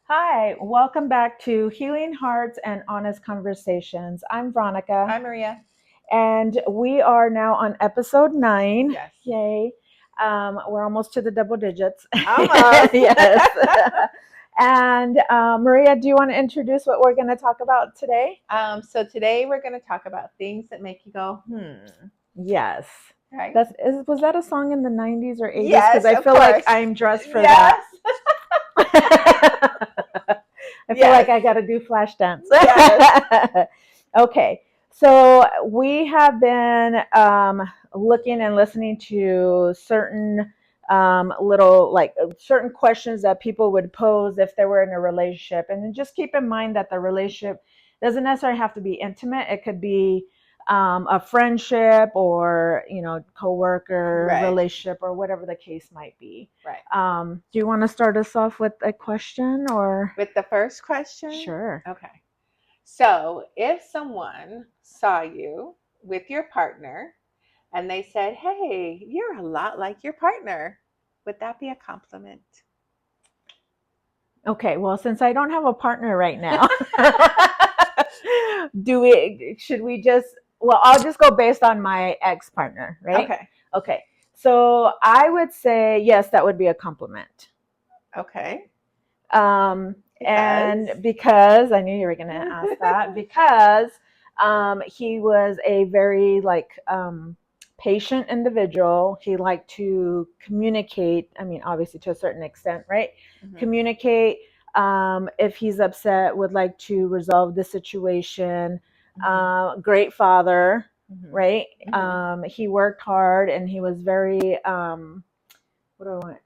Hi, welcome back to Healing Hearts and Honest Conversations. I'm Veronica, Hi, Maria. and we are now on episode 9. Yes. Yay. We're almost to the double digits. Almost. Yes. And Maria, do you want to introduce what we're going to talk about today? So today we're going to talk about things that make you go, Yes. right? Was that a song in the 90s or 80s? Because Yes, I of feel like course. I'm dressed for that. Yes. I feel like Yes. I got to do flash dance. Yes. Okay, so we have been looking and listening to certain little certain questions that people would pose if they were in a relationship, and then just keep in mind that the relationship doesn't necessarily have to be intimate. It could be a friendship or coworker Right. relationship or whatever the case might be. Right. Do you want to start us off with a question or? With the first question? Sure. Okay. So if someone saw you with your partner and they said, hey, you're a lot like your partner, would that be a compliment? Okay, well, since I don't have a partner right now, should we just, well, I'll just go based on my ex partner, right? Okay. Okay, so I would say, yes, that would be a compliment. Okay. Because? And because I knew you were going to ask that, because he was a very patient individual. He liked to communicate. I mean, obviously to a certain extent, right? Mm-hmm. Communicate. If he's upset, would like to resolve the situation. Great father, right? He worked hard and he was very what do I want?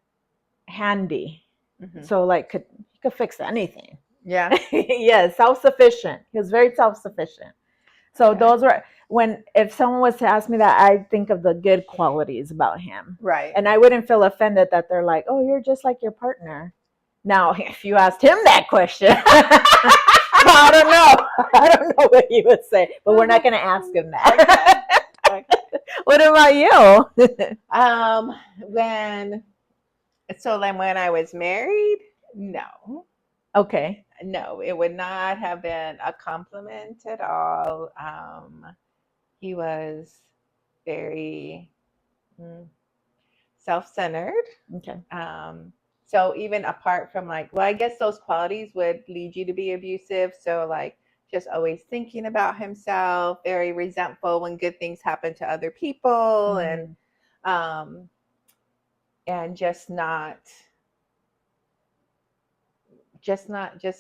Handy. So he could fix anything. Yeah. Yes, self-sufficient. He was very self-sufficient. So Okay. those were if someone was to ask me that, I'd think of the good qualities about him. Right. And I wouldn't feel offended that they're like, "Oh, you're just like your partner." Now, if you asked him that question, I don't know. I don't know what he would say, but we're not going to ask him that. Okay. Okay. What about you? When when I was married, no. Okay. No, it would not have been a compliment at all. He was very self-centered. Okay. So even apart from I guess those qualities would lead you to be abusive. So just always thinking about himself, very resentful when good things happen to other people, um, and just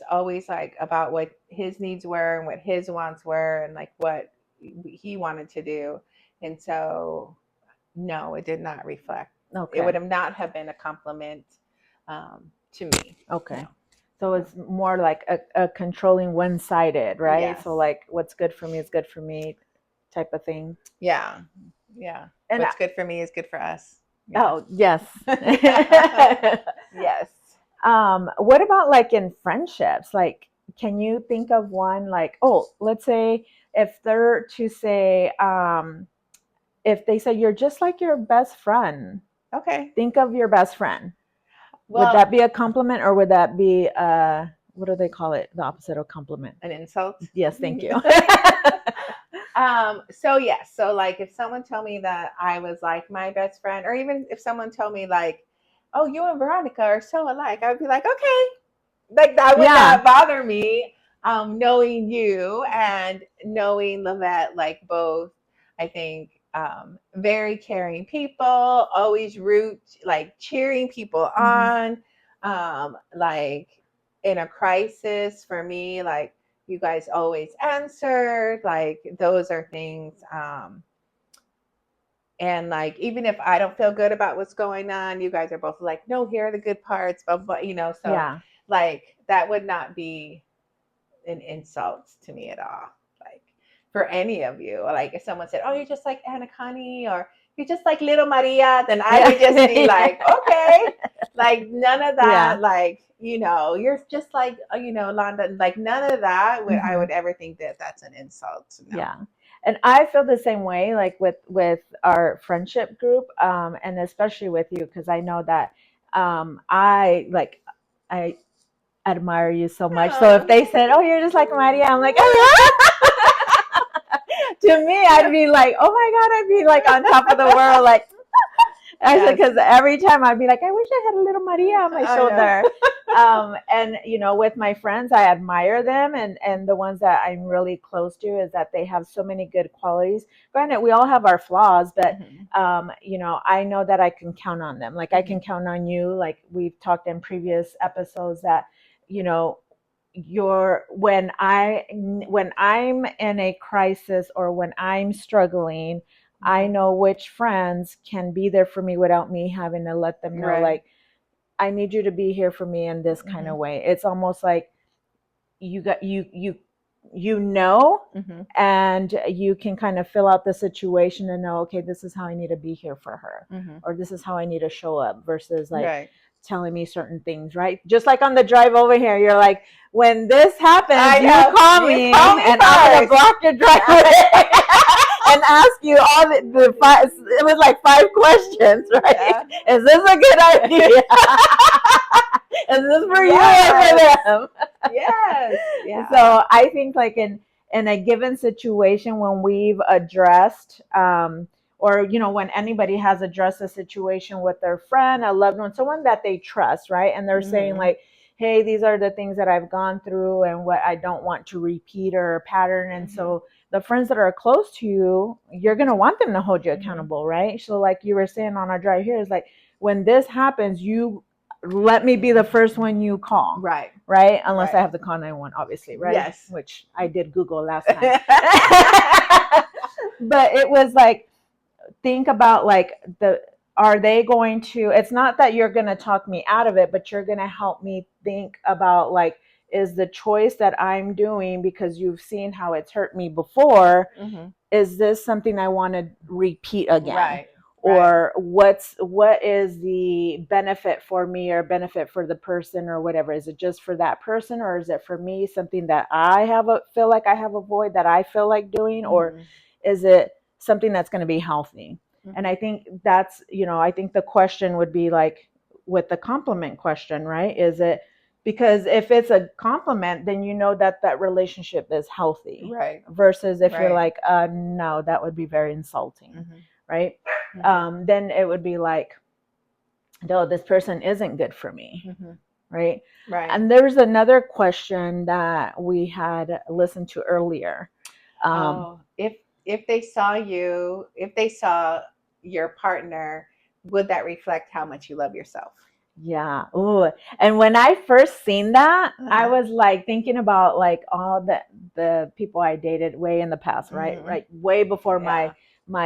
always about what his needs were and what his wants were and what he wanted to do. And so no, it did not reflect. Okay. It would have not have been a compliment to me. Okay. No. So it's more like a controlling one-sided, right? Yes. So what's good for me is good for me type of thing. Yeah. Yeah. And what's good for me is good for us. Yeah. Oh, yes. Yes. What about in friendships? Can you think of one let's say if they're to say, if they say you're just like your best friend. Okay. Think of your best friend. Well, would that be a compliment or would that be what do they call it? The opposite of compliment. An insult? Yes, thank you. So yes. So if someone told me that I was like my best friend, or even if someone told me oh, you and Veronica are so alike, I would be like, okay. That would not bother me. Knowing you and knowing Lavette, both, I think, very caring people, always cheering people on. In a crisis for me, you guys always answered. Those are things. And even if I don't feel good about what's going on, you guys are both like, no, here are the good parts, blah, blah, so Yeah. That would not be an insult to me at all. For any of you, if someone said, oh, you're just like Anna Connie, or you're just like little Maria, then I would just be like, okay, none of that. You're just like, Londa, none of that would I would ever think that that's an insult. No. Yeah. And I feel the same way, with our friendship group, and especially with you, because I know that I admire you so much. So if they said, "Oh, you're just like Maria," I'm like, "Oh yeah." To me, I'd be like, "Oh my God," I'd be like on top of the world, like. I said, because every time I'd be like, I wish I had a little Maria on my shoulder. And with my friends, I admire them, and the ones that I'm really close to is that they have so many good qualities. Granted, we all have our flaws, but I know that I can count on them. Like I can count on you. Like we've talked in previous episodes that you know when I'm in a crisis or when I'm struggling, I know which friends can be there for me without me having to let them know, like, I need you to be here for me in this kind of way. It's almost like you got and you can kind of fill out the situation and know, okay, this is how I need to be here for her, or this is how I need to show up, versus like telling me certain things, right? Just like on the drive over here, you're like, when this happens, you call me and I'm gonna block your driveway and ask you all the five. It was like 5 questions, right? Yeah. Is this a good idea? Is this for you or for them? Yes. Yeah. So I think like in a given situation when we've addressed or when anybody has addressed a situation with their friend, a loved one, someone that they trust, right? And they're saying like, hey, these are the things that I've gone through and what I don't want to repeat or pattern. And so the friends that are close to you, you're going to want them to hold you accountable, right? So like you were saying on our drive here, is like, when this happens, you let me be the first one you call. Right. Unless I have to call 911, obviously, right? Yes. Which I did Google last time. But it was like, think about like are they going to, it's not that you're going to talk me out of it, but you're going to help me think about like, is the choice that I'm doing, because you've seen how it's hurt me before, is this something I want to repeat again? Right. Or what is the benefit for me or benefit for the person or whatever? Is it just for that person, or is it for me something that I feel like I have a void that I feel like doing, or is it something that's going to be healthy? And I think that's, I think the question would be like with the compliment question, right? Is it, because if it's a compliment, then that relationship is healthy, right? Versus if you're like, no, that would be very insulting, right? Then it would be like, no, this person isn't good for me, right? Right. And there's another question that we had listened to earlier. If they saw your partner, would that reflect how much you love yourself? Yeah. Ooh. And when I first seen that, I was like thinking about like all the people I dated way in the past, right? Right. Way before my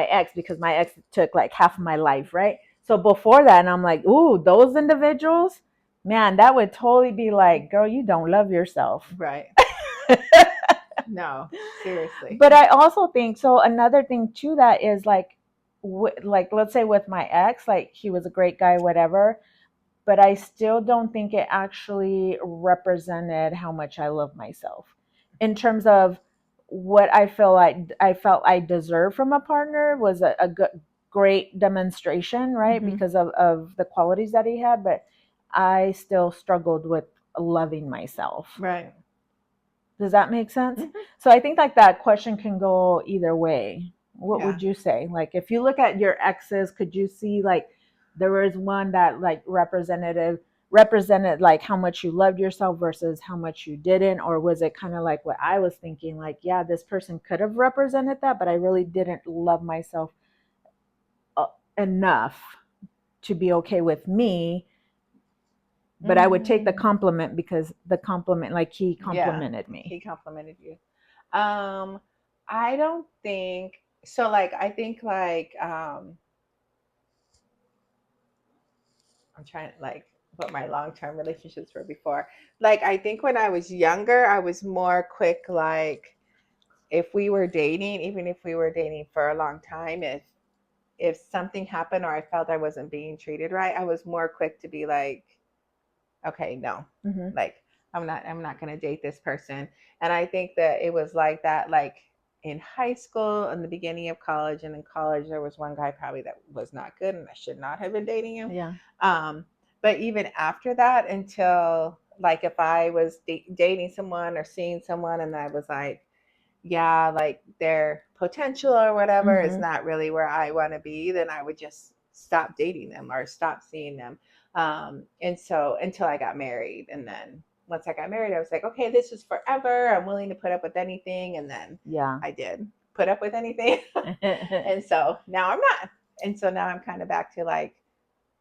ex, because my ex took like half of my life, right? So before that, and I'm like, ooh, those individuals, man, that would totally be like, girl, you don't love yourself. Right. No, seriously. But I also think, so another thing to that is like let's say with my ex, like he was a great guy, whatever, but I still don't think it actually represented how much I love myself in terms of what I felt I deserved from a partner. Was a great demonstration, right? Because of the qualities that he had, but I still struggled with loving myself. Right. Does that make sense? So I think like that question can go either way. What would you say? Like if you look at your exes, could you see like there was one that like represented like how much you loved yourself versus how much you didn't? Or was it kind of like what I was thinking, like, yeah, this person could have represented that, but I really didn't love myself enough to be okay with me, but I would take the compliment because the compliment, like he complimented me. He complimented you. I don't think so. Like, I think like, I'm trying to like what my long-term relationships were before. Like, I think when I was younger, I was more quick. Like, if we were dating, even if we were dating for a long time, if something happened or I felt I wasn't being treated right, I was more quick to be like, okay, no, like I'm not going to date this person. And I think that it was like that, like in high school, in the beginning of college, and in college, there was one guy probably that was not good and I should not have been dating him. Yeah. But even after that, until like if I was dating someone or seeing someone and I was like, yeah, like their potential or whatever is Mm-hmm. not really where I want to be, then I would just stop dating them or stop seeing them. And so until I got married. And then once I got married, I was like, okay, this is forever. I'm willing to put up with anything. And then Yeah. I did put up with anything. And so now I'm not. And so now I'm kind of back to like,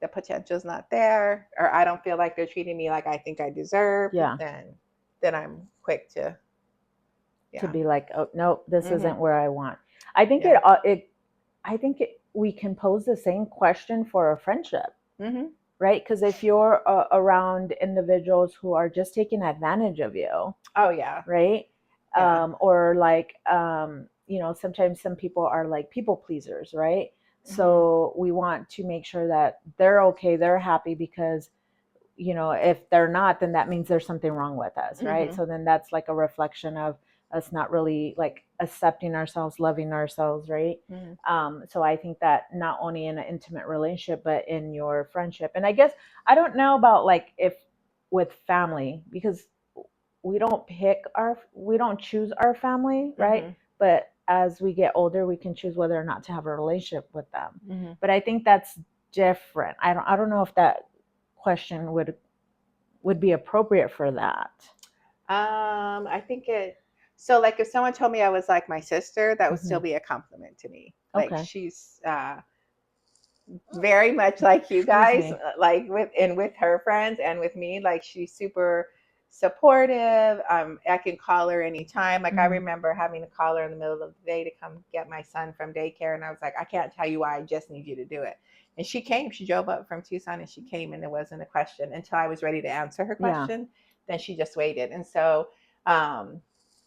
the potential's not there, or I don't feel like they're treating me like I think I deserve, Yeah. then I'm quick to, To yeah. be like, oh nope, this isn't Mm-hmm. where I want. I think Yeah. we can pose the same question for a friendship, Mm-hmm. right? Because if you're around individuals who are just taking advantage of you, Oh yeah. right? Yeah. Or like, sometimes some people are like people pleasers, right? Mm-hmm. So we want to make sure that they're okay, they're happy, because if they're not, then that means there's something wrong with us, right? Mm-hmm. So then that's like a reflection of us not really like accepting ourselves, loving ourselves, right? Mm-hmm. So I think that not only in an intimate relationship, but in your friendship. And I guess I don't know about like if with family, because we don't choose our family, right? Mm-hmm. But as we get older, we can choose whether or not to have a relationship with them. Mm-hmm. But I think that's different. I don't know if that question would be appropriate for that. I think so like if someone told me I was like my sister, that would still Hmm. be a compliment to me. Like Okay. she's very much like you Excuse guys, me. like with her friends and with me. Like she's super supportive. I can call her anytime. Like I Hmm. remember having to call her in the middle of the day to come get my son from daycare, and I was like, I can't tell you why. I just need you to do it. And she came. She drove up from Tucson, and she came, and there wasn't a question until I was ready to answer her Yeah. question. Then she just waited, and so.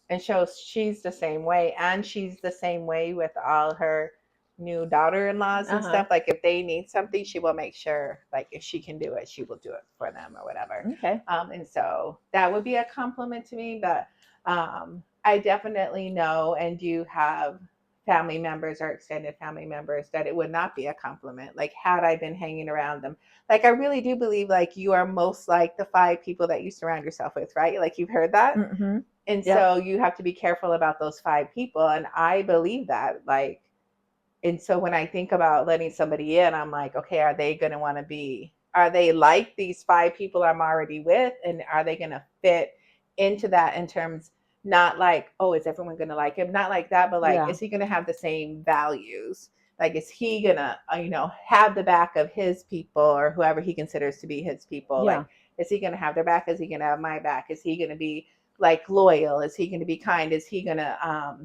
And so she's the same way, and she's the same way with all her new daughter-in-laws Uh and huh. stuff. Like if they need something, she will make sure, like if she can do it, she will do it for them or whatever. Okay. And so that would be a compliment to me. But I definitely know and do have family members or extended family members that it would not be a compliment, like had I been hanging around them. Like I really do believe like you are most like the 5 people that you surround yourself with, right? Like you've heard that. Mm-hmm. And Yep. so you have to be careful about those 5 people, and I believe that. Like, and so when I think about letting somebody in, I'm like, okay, are they going to want to be, are they like these 5 people I'm already with? And are they going to fit into that in terms, not like, oh, is everyone going to like him? Not like that, but like, Yeah. is he going to have the same values? Like, is he going to, have the back of his people or whoever he considers to be his people? Yeah. Like, is he going to have their back? Is he going to have my back? Is he going to be like loyal? Is he going to be kind? Is he going to,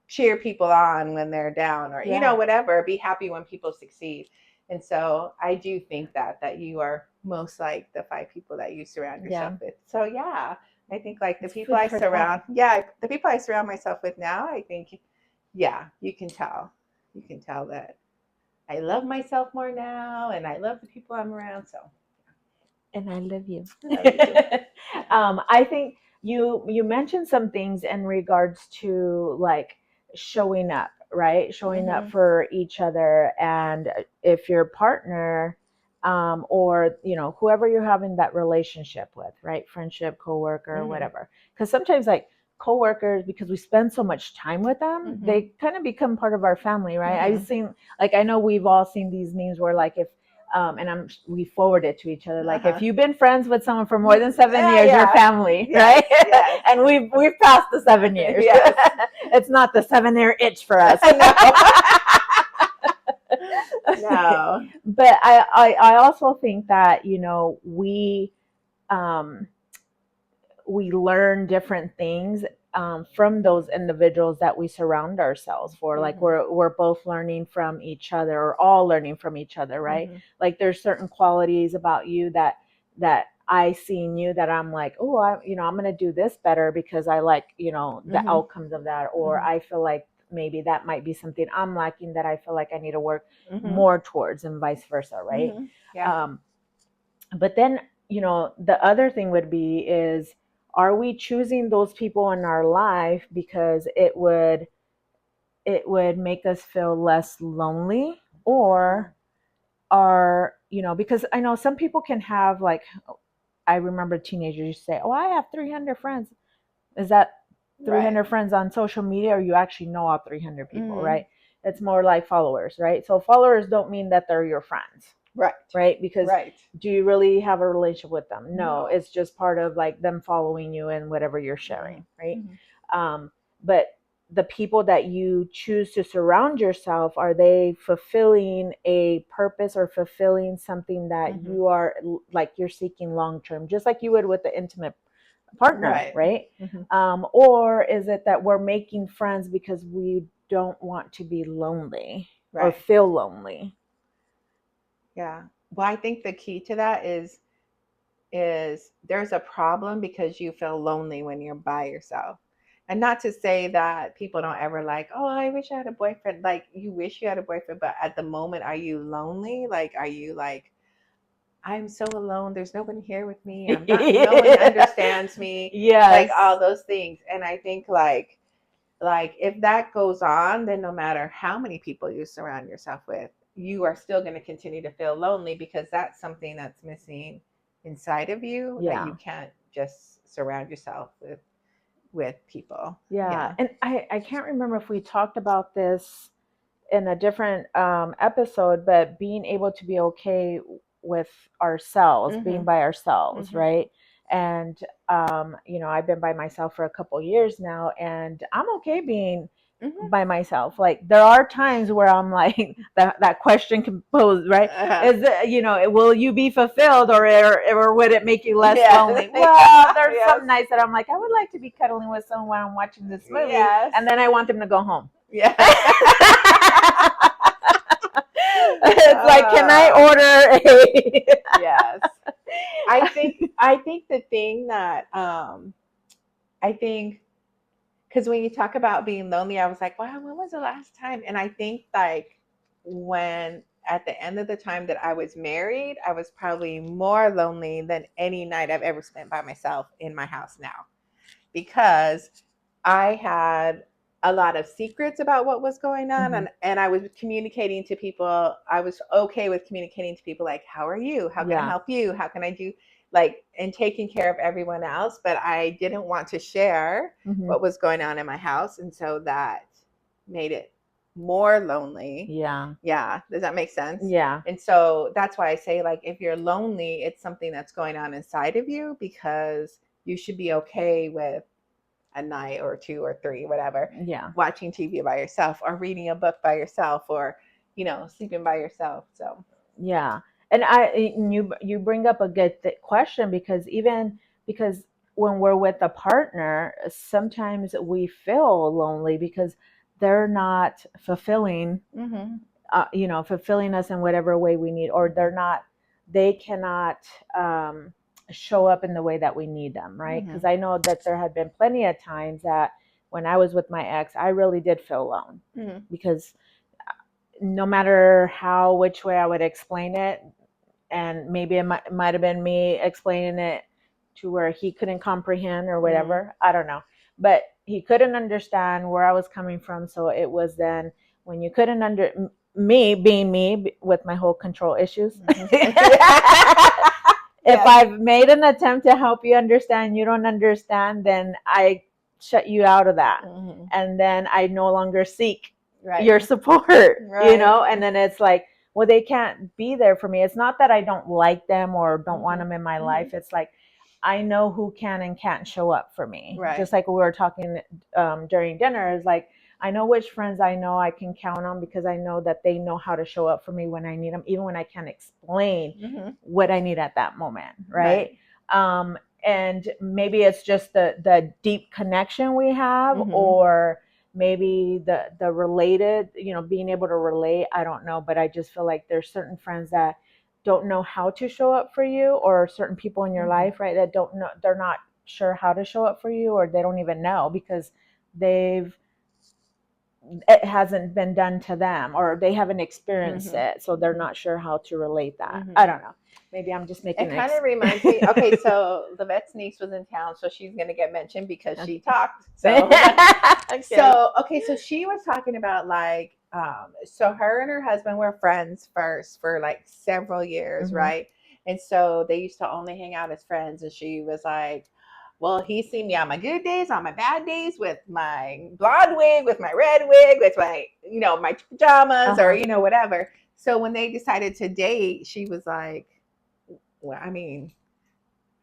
cheer people on when they're down, or Yeah. whatever, be happy when people succeed. And so I do think that you are most like the 5 people that you surround yourself Yeah. with. So yeah, I think like the It's people food I for thought. surround, yeah, the people I surround myself with now, I think, yeah, you can tell that I love myself more now, and I love the people I'm around. So And I love you. I love you too. I think you mentioned some things in regards to like showing up, right? Showing up Mm-hmm. for each other, and if your partner, or whoever you're having that relationship with, right? Friendship, coworker, Mm-hmm. whatever. Because sometimes like coworkers, because we spend so much time with them, Mm-hmm. they kind of become part of our family, right? I've Mm-hmm. seen, like, I know we've all seen these memes where like if and we forward it to each other. Like, if Uh-huh. you've been friends with someone for more than 7 years, you're Yeah. family, Yes. right? Yes. And we've passed the 7 years. Yes. It's not the 7 year itch for us. No. No. But I also think that um, we learn different things from those individuals that we surround ourselves for. Like Mm-hmm. we're both learning from each other, or all learning from each other, right? Mm-hmm. Like there's certain qualities about you that I see in you that I'm like, oh, I'm gonna do this better because I like the Mm-hmm. outcomes of that, or Mm-hmm. I feel like maybe that might be something I'm lacking that I feel like I need to work Mm-hmm. more towards, and vice versa, right? Mm-hmm. Yeah. Um, but then the other thing would be is, are we choosing those people in our life because it would make us feel less lonely, or are because I know some people can have like, I remember teenagers used to say, "Oh, I have 300 friends." Is that 300 friends on social media, or you actually know all 300 people, Mm-hmm. right? It's more like followers, right? So followers don't mean that they're your friends, right? Because do you really have a relationship with them? No, it's just part of like them following you and whatever you're sharing, right? But the people that you choose to surround yourself, are they fulfilling a purpose or fulfilling something that you are like you're seeking long term, just like you would with the intimate partner, right? Or is it that we're making friends because we don't want to be lonely or feel lonely? Yeah. Well, I think the key to that is there's a problem because you feel lonely when you're by yourself. And not to say that people don't ever like, oh, I wish I had a boyfriend. Like, you wish you had a boyfriend, but at the moment, are you lonely? Like, are you like, I'm so alone. There's no one here with me. I'm not, no one understands me. Like, all those things. And I think like if that goes on, then no matter how many people you surround yourself with, you are still going to continue to feel lonely because that's something that's missing inside of you that you can't just surround yourself with people. And I can't remember if we talked about this in a different episode, but being able to be okay with ourselves, being by ourselves, right? And I've been by myself for a couple years now, and I'm okay being by myself. Like, there are times where I'm like, that question can pose, right? Is it, will you be fulfilled, or would it make you less lonely? Well, there's some nights that I'm like, I would like to be cuddling with someone while I'm watching this movie, and then I want them to go home. It's like, can I order a yes. I think the thing that I think, because when you talk about being lonely, I was like, wow, when was the last time? And I think like when at the end of the time that I was married, I was probably more lonely than any night I've ever spent by myself in my house now, because I had a lot of secrets about what was going on, and I was communicating to people. I was okay with communicating to people like, how are you? How can I help you? How can I do, like, and taking care of everyone else, but I didn't want to share what was going on in my house, and so that made it more lonely. Yeah, does that make sense? And so that's why I say, like, if you're lonely, it's something that's going on inside of you, because you should be okay with a night or two or three, whatever, watching TV by yourself, or reading a book by yourself, or sleeping by yourself. So and you bring up a good question, because when we're with a partner, sometimes we feel lonely because they're not fulfilling fulfilling us in whatever way we need, or they cannot show up in the way that we need them, right? Because I know that there had been plenty of times that when I was with my ex, I really did feel alone, because no matter which way I would explain it, and maybe it might have been me explaining it to where he couldn't comprehend or whatever, I don't know, but he couldn't understand where I was coming from. So it was then, when you couldn't me being me with my whole control issues, if I've made an attempt to help you understand, you don't understand, then I shut you out of that, and then I no longer seek your support, and then it's like, well, they can't be there for me. It's not that I don't like them or don't want them in my life. It's like, I know who can and can't show up for me. Just like we were talking during dinner, is like, I know which friends I know I can count on, because I know that they know how to show up for me when I need them, even when I can't explain what I need at that moment, right? And maybe it's just the deep connection we have, or maybe the related, being able to relate. I don't know, but I just feel like there's certain friends that don't know how to show up for you, or certain people in your life, right, that don't know, they're not sure how to show up for you, or they don't even know, because it hasn't been done to them, or they haven't experienced it, so they're not sure how to relate that. I don't know. Maybe I'm just making it kind of reminds me. Okay, so the vet's niece was in town, so she's going to get mentioned because she talked. So, so she was talking about like, so her and her husband were friends first for like several years, right? And so they used to only hang out as friends. And she was like, well, he's seen me on my good days, on my bad days, with my blonde wig, with my red wig, with my, my pajamas, or, whatever. So when they decided to date, she was like, well, I mean,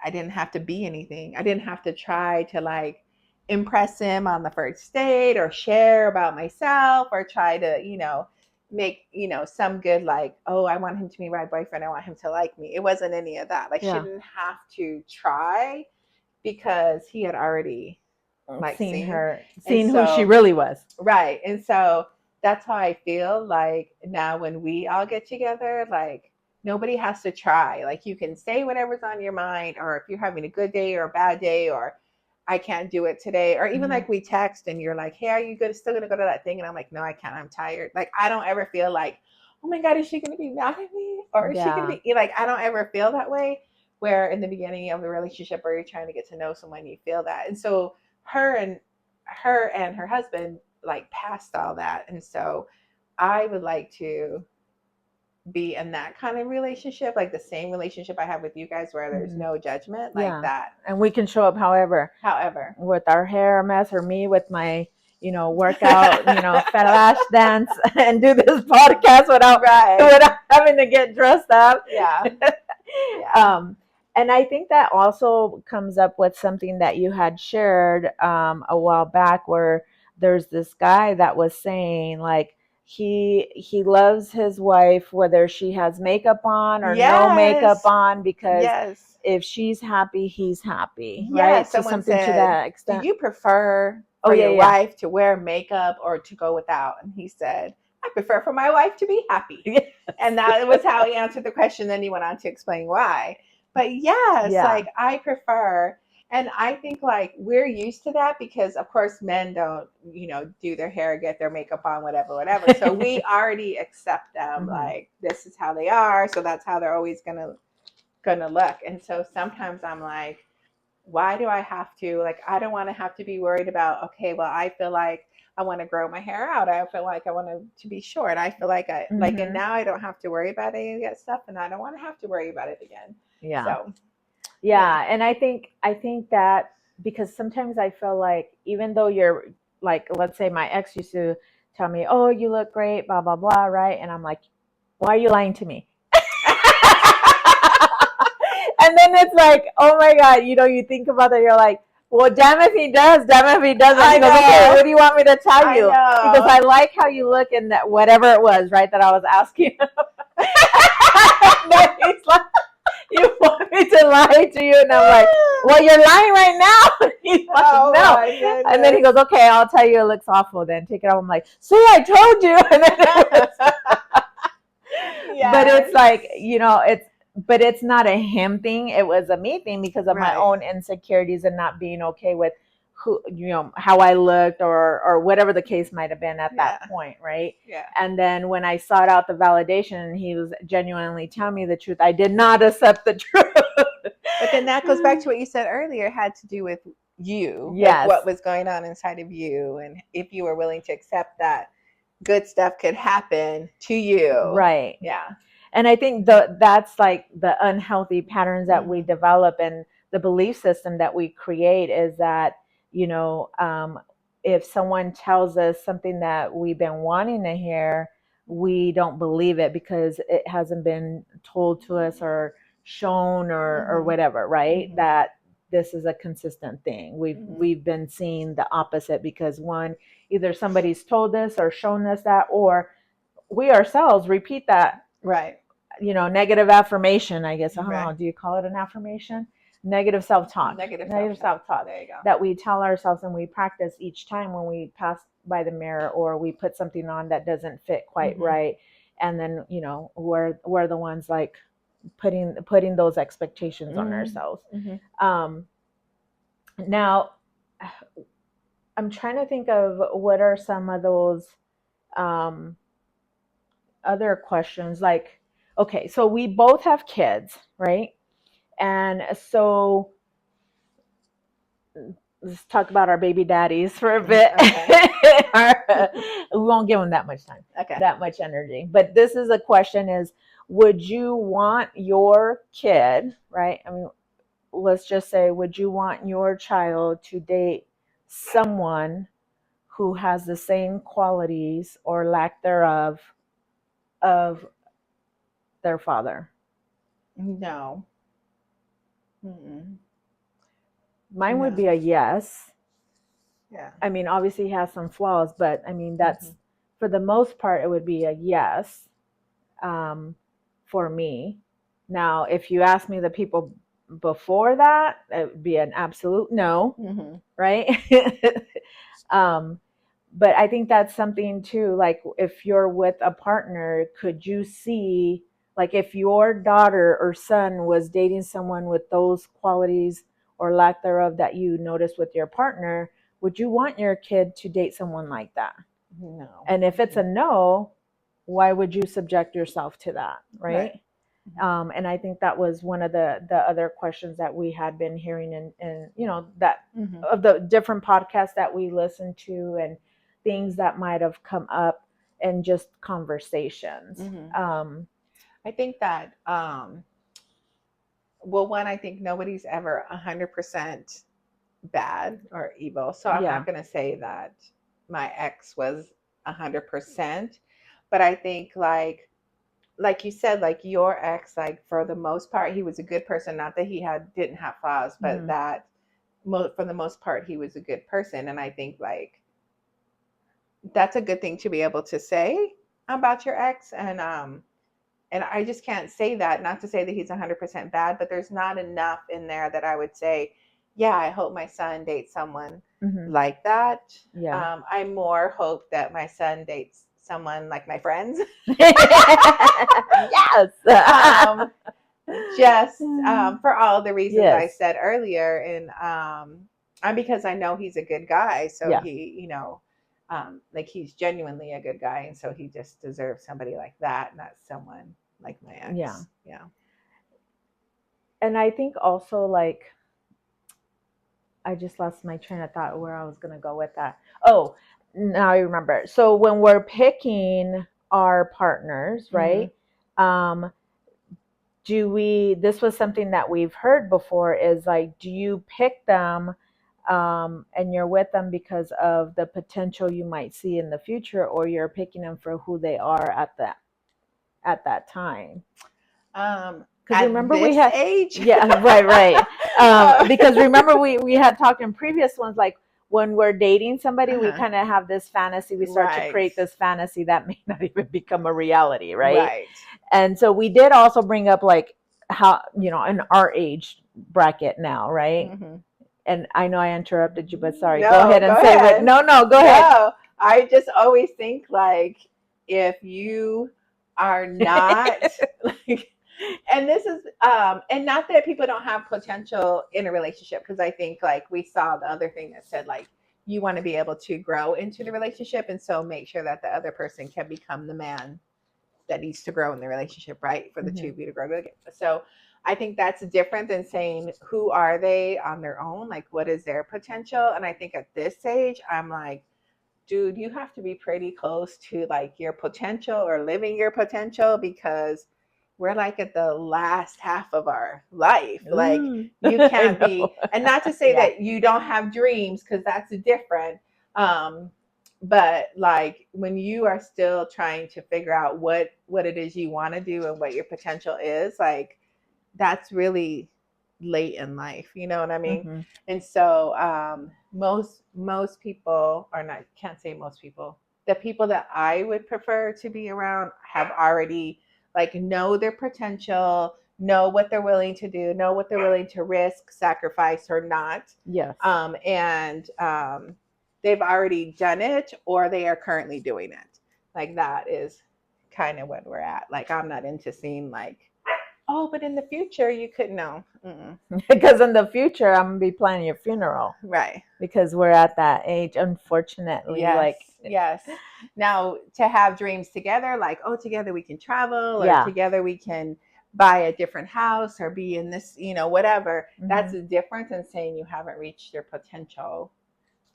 I didn't have to be anything. I didn't have to try to like impress him on the first date or share about myself or try to, make, some good like, oh, I want him to be my boyfriend. I want him to like me. It wasn't any of that. Like she didn't have to try because he had already like seen who she really was. Right. And so that's how I feel like now when we all get together, like nobody has to try. Like you can say whatever's on your mind, or if you're having a good day or a bad day, or I can't do it today, or even like we text and you're like, hey, are you still gonna go to that thing? And I'm like, no, I can't. I'm tired. Like I don't ever feel like, oh my God, is she gonna be mad at me? Or is she gonna be like, I don't ever feel that way. Where in the beginning of the relationship where you're trying to get to know someone, you feel that. And so her and her husband like passed all that. And so I would like to be in that kind of relationship, like the same relationship I have with you guys where there's no judgment like that. And we can show up however with our hair a mess, or me with my workout, flash dance and do this podcast without having to get dressed up. And I think that also comes up with something that you had shared a while back, where there's this guy that was saying like he loves his wife whether she has makeup on or no makeup on, because if she's happy, he's happy, right? So something to that extent. Do you prefer for your wife to wear makeup or to go without? And he said, I prefer for my wife to be happy. And that was how he answered the question. Then he went on to explain why. But like I prefer, and I think like we're used to that because of course men don't, do their hair, get their makeup on, whatever. So we already accept them like this is how they are. So that's how they're always gonna look. And so sometimes I'm like, why do I have to, like, I don't want to have to be worried about, okay, well, I feel like I want to grow my hair out. I feel like I want to be short. I feel like like, and now I don't have to worry about any of that stuff, and I don't want to have to worry about it again. So, and I think that because sometimes I feel like even though you're like, let's say my ex used to tell me, oh, you look great, blah, blah, blah, right? And I'm like, why are you lying to me? And then it's like, oh my God, you think about it, you're like, well, damn if he does, damn if he doesn't. He goes, okay, what do you want me to tell you? Because I like how you look in that whatever it was, right, that I was asking him. He's like, you want me to lie to you? And I'm like, well, you're lying right now. He's like, no. And then he goes, okay, I'll tell you it looks awful then. Take it off. I'm like, see, I told you. And then but it's like, but it's not a him thing. It was a me thing because of my own insecurities and not being okay with who, how I looked or whatever the case might have been at that point. Right. And then when I sought out the validation, he was genuinely telling me the truth. I did not accept the truth. But then that goes back to what you said earlier, had to do with you. Like what was going on inside of you. And if you were willing to accept that good stuff could happen to you. Right. And I think that's like the unhealthy patterns that we develop, and the belief system that we create is that, if someone tells us something that we've been wanting to hear, we don't believe it because it hasn't been told to us or shown or whatever, right? That this is a consistent thing. We've been seeing the opposite because one, either somebody's told us or shown us that, or we ourselves repeat that. Right. Negative affirmation, I guess. I don't know. Do you call it an affirmation? Negative self-talk. Negative self-talk. There you go. That we tell ourselves and we practice each time when we pass by the mirror or we put something on that doesn't fit quite right. And then, we're the ones like putting those expectations on ourselves. Now, I'm trying to think of what are some of those other questions. Like, okay, so we both have kids, right? And so let's talk about our baby daddies for a bit. We won't give them that much time, that much energy. But this is a question is, would you want your kid, right? I mean, let's just say, would you want your child to date someone who has the same qualities or lack thereof of their father? No. Mm-mm. Mine would No. be a yes. Yeah. I mean, obviously he has some flaws, but I mean, that's, Mm-hmm. for the most part, it would be a yes, um, for me. Now, if you ask me the people before that, it would be an absolute no, Mm-hmm. right? um, but I think that's something too. Like, if you're with a partner, could you see, like, if your daughter or son was dating someone with those qualities or lack thereof that you noticed with your partner, would you want your kid to date someone like that? No. And if it's a Mm-mm. no, why would you subject yourself to that, Right. right? And I think that was one of the other questions that we had been hearing in that Mm-hmm. of the different podcasts that we listened to, and things that might have come up in just conversations. Mm-hmm. I think that well, one, I think nobody's ever 100% bad or evil. So I'm Yeah. not going to say that my ex was 100%, but I think like you said, like your ex, like for the most part, he was a good person. Not that he didn't have flaws, but Mm-hmm. that for the most part, he was a good person. And I think like that's a good thing to be able to say about your ex. And I just can't say that. Not to say that he's 100% bad, but there's not enough in there that I would say, yeah, I hope my son dates someone Mm-hmm. like that. Yeah. I more hope that my son dates someone like my friends. Yes. um, just for all the reasons I Yes. said earlier, and because I know he's a good guy, so Yeah. he, like he's genuinely a good guy, and so he just deserves somebody like that, not someone like my Yeah. ex. Yeah. And I think also, like, I just lost my train of thought where I was going to go with that. Oh, now I remember. So when we're picking our partners, Mm-hmm. right? Um, this was something that we've heard before, is like, do you pick them, and you're with them because of the potential you might see in the future, or you're picking them for who they are at that time? Because At remember we this had, age, yeah, right. oh, Because remember we had talked in previous ones, like, when we're dating somebody, we uh-huh. kind of have this fantasy. We start to Right, create this fantasy that may not even become a reality, right? right. And so we did also bring up, like, how, in our age bracket now, right? Mm-hmm. And I know I interrupted you, but sorry. Go No, ahead and go say what. ahead. No, no, go ahead. No, I just always think like if you are not like, and this is and not that people don't have potential in a relationship, because I think like we saw the other thing that said like you want to be able to grow into the relationship, and so make sure that the other person can become the man that needs to grow in the relationship, right? For the two Mm-hmm. of you to grow together. So I think that's different than saying who are they on their own, like what is their potential. And I think at this age, I'm like, dude, you have to be pretty close to like your potential or living your potential, because we're like at the last half of our life. Like Ooh. you I can't know. be, and not to say Yeah. that you don't have dreams, because that's different. Um, but like when you are still trying to figure out what it is you want to do and what your potential is, like that's really late in life, you know what I mean? Mm-hmm. And so most people, or not, can't say most people, the people that I would prefer to be around have already like know their potential, know what they're willing to do, know what they're willing to risk, sacrifice or not. Yes. And they've already done it, or they are currently doing it. Like that is kind of what we're at. Like I'm not into seeing like, oh, but in the future you could know. Mm-mm. Because in the future, I'm gonna be planning your funeral, Right. because we're at that age, unfortunately. Yes. Like, Yes. Now to have dreams together, like, oh, together we can travel, or yeah. together we can buy a different house or be in this, whatever. Mm-hmm. That's different than saying you haven't reached your potential.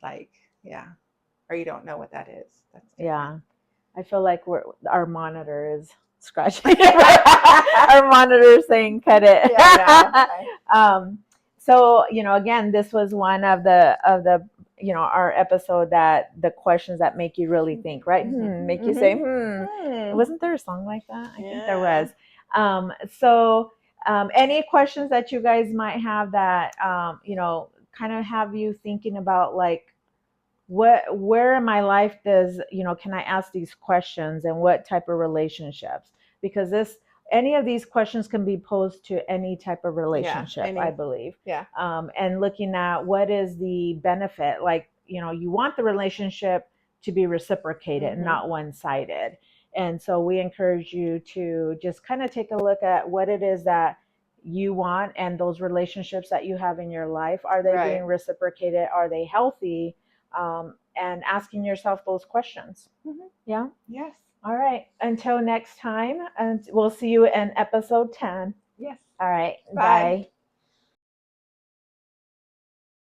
Like, yeah. Or you don't know what that is. That's different. Yeah. I feel like our monitor is scratching our monitor saying cut it. Yeah, So again, this was one of the our episode that the questions that make you really think, right? Make you say Wasn't there a song like that? I think there was. So any questions that you guys might have that kind of have you thinking about, like, where in my life does can I ask these questions, and what type of relationships? Because any of these questions can be posed to any type of relationship, I believe. Yeah. And looking at what is the benefit, like you want the relationship to be reciprocated and not one-sided. And so we encourage you to just kind of take a look at what it is that you want, and those relationships that you have in your life, are they being reciprocated, are they healthy? And asking yourself those questions. Yeah. Yes. All right. Until next time, and we'll see you in episode 10. Yes. All right. Bye. Bye.